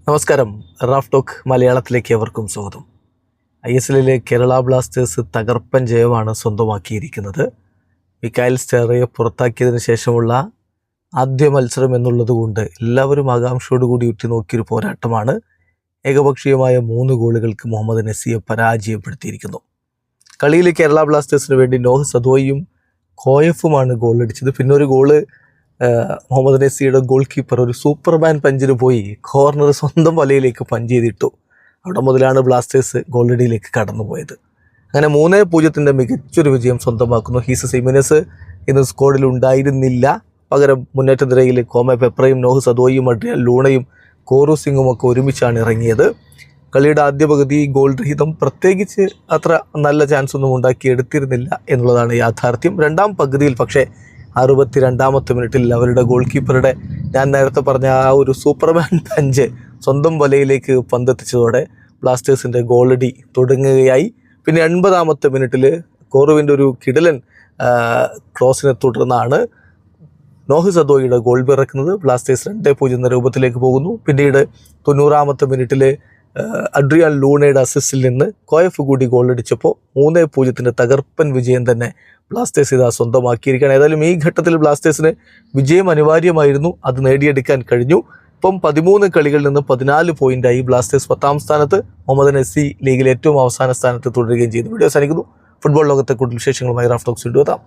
നമസ്കാരം. Raf talk മലയാളത്തിലേക്ക് അവർക്കും സ്വാഗതം. ISLലെ കേരള ബ്ലാസ്റ്റേഴ്സ് തകർപ്പൻ ജയമാണ് സ്വന്തമാക്കിയിരിക്കുന്നത്. മിക്കായൽ സ്റ്റെറയെ പുറത്താക്കിയതിന് ശേഷമുള്ള ആദ്യ മത്സരം എന്നുള്ളതുകൊണ്ട് എല്ലാവരും ആകാംക്ഷയോടുകൂടി ഉറ്റുനോക്കിയൊരു പോരാട്ടമാണ്. ഏകപക്ഷീയമായ 3 ഗോളുകൾക്ക് മുഹമ്മദ് നസിയെ പരാജയപ്പെടുത്തിയിരിക്കുന്നു. കളിയിൽ കേരള ബ്ലാസ്റ്റേഴ്സിന് വേണ്ടി നോഹ് സദോയിയും കോയഫുമാണ് ഗോളടിച്ചത്. പിന്നെ ഒരു ഗോള് മുഹമ്മദ് നസിയുടെ ഗോൾ കീപ്പർ ഒരു സൂപ്പർമാൻ പഞ്ചിന് പോയി കോർണർ സ്വന്തം വലയിലേക്ക് പഞ്ച് ചെയ്തിട്ടു. അവിടെ മുതലാണ് ബ്ലാസ്റ്റേഴ്സ് ഗോളടിയിലേക്ക് കടന്നുപോയത്. അങ്ങനെ 3-0 മികച്ചൊരു വിജയം സ്വന്തമാക്കുന്നു. ഹീസസ് ഹിമെനസ് ഇന്ന് സ്ക്വാഡിൽ ഉണ്ടായിരുന്നില്ല. പകരം മുന്നേറ്റ നിരയിൽ കോമെ പെപ്രയും നോഹ് സദോയും അഡ്രിയാൻ ലൂണയും കോറു സിംഗും ഒക്കെ ഒരുമിച്ചാണ് ഇറങ്ങിയത്. കളിയുടെ ആദ്യ പകുതി ഗോൾ രഹിതം, പ്രത്യേകിച്ച് അത്ര നല്ല ചാൻസ് ഒന്നും ഉണ്ടാക്കിയെടുത്തിരുന്നില്ല എന്നുള്ളതാണ് യാഥാർത്ഥ്യം. രണ്ടാം പകുതിയിൽ പക്ഷേ 62ാമത്തെ മിനിറ്റിൽ അവരുടെ ഗോൾ കീപ്പറുടെ ഞാൻ നേരത്തെ പറഞ്ഞ ആ ഒരു സൂപ്പർമാൻ പഞ്ച് സ്വന്തം വലയിലേക്ക് പന്തെത്തിച്ചതോടെ ബ്ലാസ്റ്റേഴ്സിൻ്റെ ഗോളടി തുടങ്ങുകയായി. പിന്നെ 80ാമത്തെ മിനിറ്റിൽ കോറുവിൻ്റെ ഒരു കിടിലൻ ക്രോസിനെ തുടർന്നാണ് നോഹ് സദോയുടെ ഗോൾ പിറക്കുന്നത്. ബ്ലാസ്റ്റേഴ്സ് 2-0 എന്ന രൂപത്തിലേക്ക് പോകുന്നു. പിന്നീട് 90ാമത്തെ മിനിറ്റിൽ അഡ്രിയാൻ ലൂണയുടെ അസിസ്റ്റിൽ നിന്ന് കോയഫ് കൂടി ഗോളടിച്ചപ്പോൾ 3-0 തകർപ്പൻ വിജയം തന്നെ ബ്ലാസ്റ്റേഴ്സ് ഇതാ സ്വന്തമാക്കിയിരിക്കുകയാണ്. ഏതായാലും ഈ ഘട്ടത്തിൽ ബ്ലാസ്റ്റേഴ്സിന് വിജയം അനിവാര്യമായിരുന്നു. അത് നേടിയെടുക്കാൻ കഴിഞ്ഞു. ഇപ്പം 13 കളികളിൽ നിന്ന് 14 പോയിൻ്റായി ബ്ലാസ്റ്റേഴ്സ് 10ാം സ്ഥാനത്ത്. മുഹമ്മദ് നസി ലീഗിൽ ഏറ്റവും അവസാന സ്ഥാനത്ത് തുടരുകയും ചെയ്തു. വീഡിയോ അവസാനിക്കുന്നു. ഫുട്ബോൾ ലോകത്തെ കൂടുതൽ വിശേഷങ്ങളുമായി റാഫ് ടോക്സ് വീണ്ടും എത്താം.